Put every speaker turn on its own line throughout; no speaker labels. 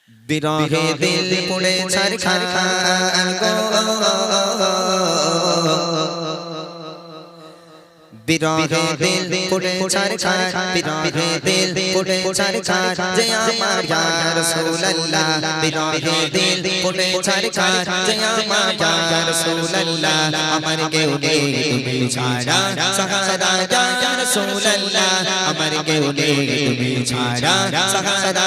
বিরহে দিল পুড়ে ছারখার গো, বিরহে দিল পুড়ে ছারখার, বিরহে দিল পুড়ে ছারখার, যে আমার ইয়া রাসূলুল্লাহ। বিরহে দিল পুড়ে ছারখার, যে আমার ইয়া রাসূলুল্লাহ। আমার কেউ নেই তুমি ছাড়া, সাহারা ইয়া রাসূলুল্লাহ। আমার কেউ নেই তুমি ছাড়া, সাহারা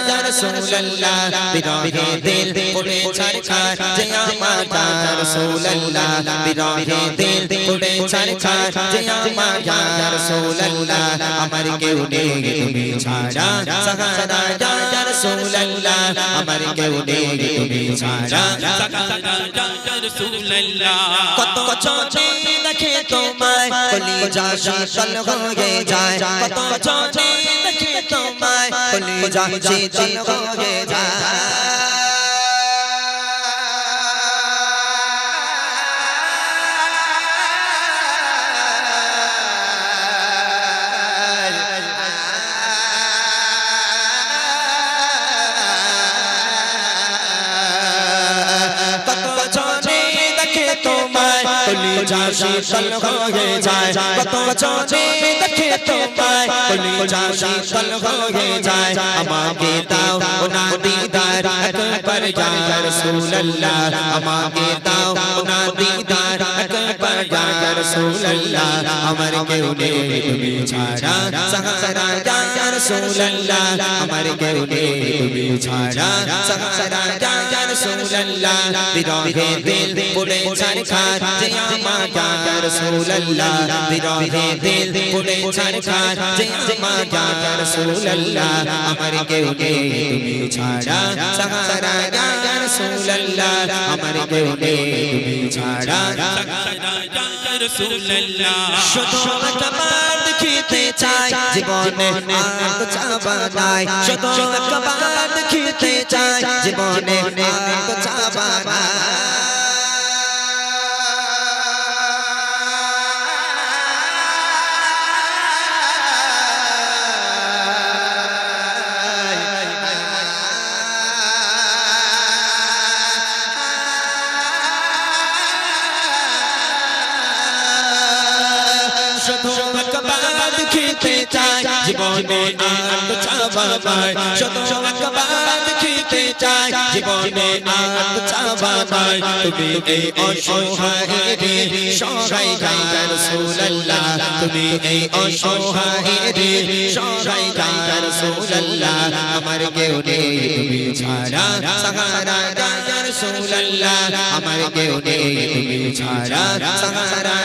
ইয়া রাসূলুল্লাহ। বিরহে দিল পুড়ে ছারখার, যে আমার ইয়া রাসূলুল্লাহ। বিরহে দিল পুড়ে ছারখার, যে আমার ইয়া রাসূলুল্লাহ। আমার কেউ নেই তুমি ছাড়া, সাহারা ইয়া রাসূলুল্লাহ। আমার কেউ নেই তুমি ছাড়া, সাহারা ইয়া রাসূলুল্লাহ। কত চোখে দেখে তোমায় কলিজা শীতল হয়ে যায়, কত চোখে দেখে তোমায় কলিজা শীতল হয়ে যায়। কলিজা শীতল হয়ে যায়, কত চোখে দেখে তোমায় কলিজা শীতল হয়ে যায়। আমাকে দাও না দিদার একবার ইয়া রাসূলুল্লাহ। আমাকে দাও না দিদার একবার ইয়া রাসূলুল্লাহ। আমার কেউ নেই তুমি ছাড়া, সাহারা ইয়া রাসূলুল্লাহ। আমার কেউ নেই তুমি ছাড়া, সাহারা ইয়া রাসূলুল্লাহ। বিরহে দিল পুড়ে ছারখার, যে আমার ইয়া রাসূলুল্লাহ। বিরহে দিল পুড়ে ছারখার, যে আমার ইয়া রাসূলুল্লাহ। আমার কেউ নেই তুমি ছাড়া, সাহারা ইয়া রাসূলুল্লাহ। আমার কেউ নেই তুমি ছাড়া, সাহারা ইয়া রাসূলুল্লাহ। শুধু একবার দেখিতে চাই জীবনে আর তো চাওয়া নাই, শুধু একবার দেখিতে চাই জীবনে আর তো চাওয়া নাই। শুধু একবার দেখিতে চাই জীবনে আর তো চাওয়া নাই, শুধু একবার দেখিতে চাই জীবনে আর তো চাওয়া নাই। তুমি এই অসহায় রে সহায় ইয়া রাসূলুল্লাহ। তুমি এই অসহায় রে সহায় ইয়া রাসূলুল্লাহ। আমার কেউ নেই তুমি ছাড়া, সাহারা ইয়া রাসূলুল্লাহ। আমার কেউ নেই তুমি ছাড়া, সাহারা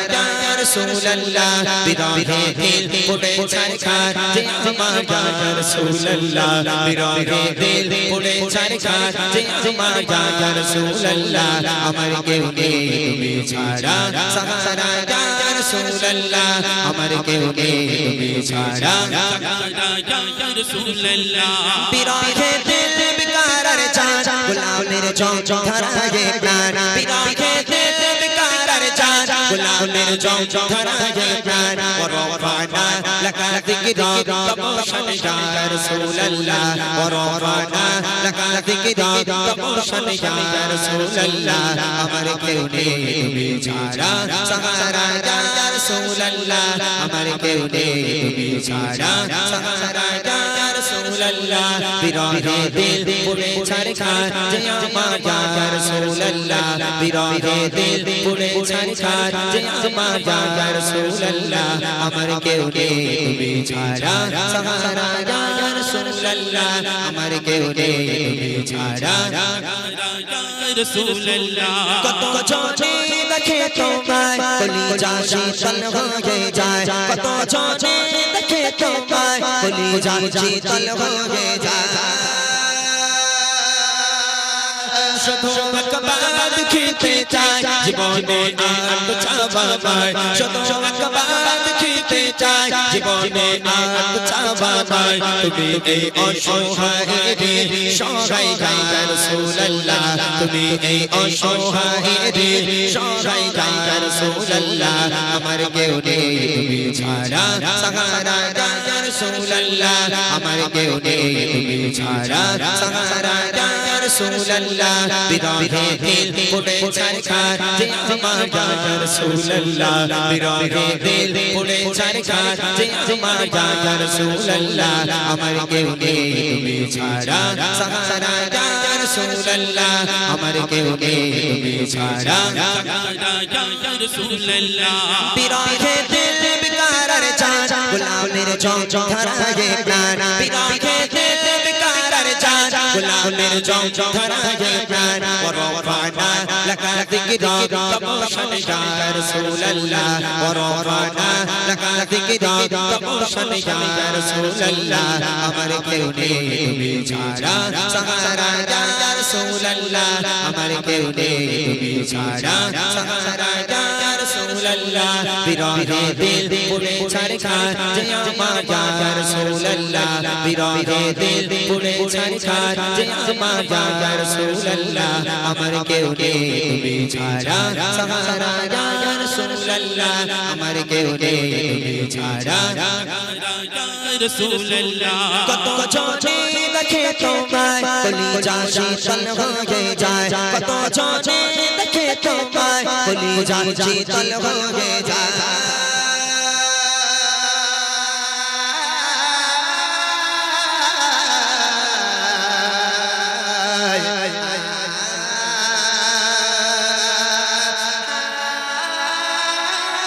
ইয়া রাসূলুল্লাহ। বিরহে দিল পুড়ে ছারখার, যে আমার ইয়া রাসূলুল্লাহ। বিরহে দিল পুড়ে ছারখার, যে আমার ইয়া রাসূলুল্লাহ। আমার কেউ নেই তুমি ছাড়া, সাহারা ইয়া রাসূলুল্লাহ। আমার কেউ নেই তুমি ছাড়া, সাহারা ইয়া রাসূলুল্লাহ। বিরহে দিল বিকারার চাঁদ গোলামের জং ধরায়ে প্রাণ, বিরহে দিল বিকারার চাঁদ গোলামের জং ধরায়ে প্রাণ। ওরফানা লাকা যিকরা তবশন ইয়া রাসূলুল্লাহ। ওরফানা লাকা যিকরা তবশন ইয়া রাসূলুল্লাহ। আমার কেউ নেই তুমি ছাড়া, সাহারা ইয়া রাসূলুল্লাহ। আমার কেউ নেই তুমি ছাড়া, সাহারা ইয়া রাসূলুল্লাহ। বিরহে দিল পুড়ে ছারখার, যে আমার ইয়া রাসূলুল্লাহ। বিরহে দিল পুড়ে ছারখার, যে আমার ইয়া রাসূলুল্লাহ। আমার কেউ নেই তুমি ছাড়া, সাহারা ইয়া রাসূলুল্লাহ। আমার কেউ নেই তুমি ছাড়া, সাহারা ইয়া রাসূলুল্লাহ। কত চোখে দেখে তোমায় কলিজা শীতল হয়ে যায়, কত চোখে দেখে তোমায় কলিজা শীতল হয়ে যায়। শুধু একবার দেখিতে চাই জীবনে আর তো চাওয়া নাই, শুধু একবার দেখিতে চাই জীবনে আর তো চাওয়া নাই। তুমি এই অসহায় রে সহায় ইয়া রাসূলুল্লাহ। তুমি এই অসহায় রে সহায় ইয়া রাসূলুল্লাহ। আমার কেউ নেই তুমি ছাড়া, সাহারা ইয়া রাসূলুল্লাহ। আমার কেউ নেই তুমি ছাড়া, সাহারা রাসূলুল্লাহ বিরহে দিল পুড়ে ছারখার যে আমার ইয়া রাসূলুল্লাহ বিরহে দিল পুড়ে ছারখার যে আমার ইয়া রাসূলুল্লাহ আমার কেউ নেই তুমি ছাড়া সাহারা ইয়া রাসূলুল্লাহ আমার কেউ নেই তুমি ছাড়া ইয়া রাসূলুল্লাহ বিরহে দিল বিকারার চাঁদ গোলামের চোখ ধরায়ে প্রাণ বিরহে দিল বিকারার চাঁদ গোলামের চোখ ধরায়ে প্রাণ ওরফানা লাকা যিকরা তমশন ইয়া রাসূলুল্লাহ ওরফানা লাকা যিকরা তমশন ইয়া রাসূলুল্লাহ আমার কেউ নেই তুমি ছাড়া সাহারা ইয়া রাসূলুল্লাহ আমার কেউ নেই তুমি ছাড়া সাহারা ইয়া রাসূলুল্লাহ বিরহে দিল পুড়ে ছারখার যে আমার ইয়া রাসূলুল্লাহ বিরহে দিল পুড়ে ছারখার যে আমার ইয়া রাসূলুল্লাহ আমার কেউ নেই তুমি ছাড়া সাহারা ইয়া রাসূলুল্লাহ আমার কেউ নেই তুমি ছাড়া রাসূলুল্লাহ কত জনে দেখে তোমায় কলিজা শীতল হয়ে যায় কত জনে দেখে তোমায় কলিজা শীতল হয়ে যায়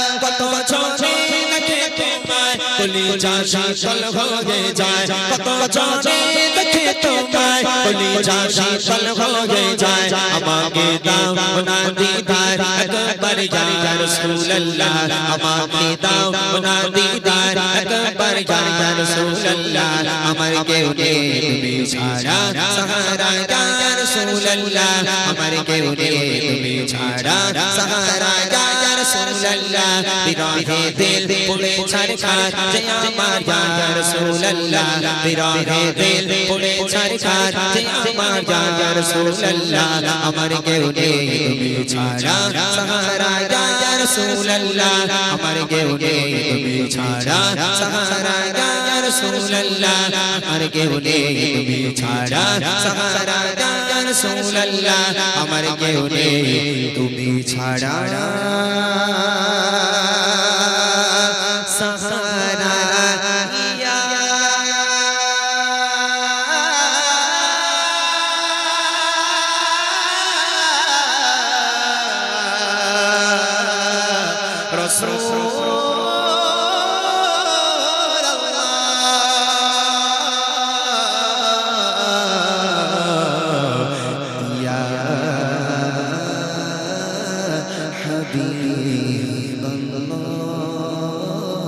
কত জনে দেখে তোমায় কলিজা শীতল হয়ে যায় কত জনে দেখে তোমায় কলিজা শীতল হয়ে যায় আমাকে দাও না দিদার একবার ইয়া রাসূলুল্লাহ আমাকে দাও না দিদার একবার ইয়া রাসূলুল্লাহ আমার কেউ নেই তুমি ছাড়া সাহারা ইয়া রাসূলুল্লাহ আমার কেউ নেই তুমি ছাড়া সাহারা ইয়া রাসূলুল্লাহ বিরহে দিল পুড়ে ছারখার যে আমার ইয়া রাসূলুল্লাহ বিরহে দিল পুড়ে ছারখার যে আমার ইয়া রাসূলুল্লাহ আমার কেউ নেই তুমি ছাড়া সাহারা ইয়া রাসূলুল্লাহ আমার কেউ নেই তুমি ছাড়া সাহারা ইয়া রাসূলুল্লাহ আমার কেউ নেই তুমি ছাড়া সাহারা ইয়া রাসূলুল্লাহ আমার কেউ নেই তুমি ছাড়া সাহারা ইয়া রাসূলুল্লাহ ইয়া হাবিবাল্লাহ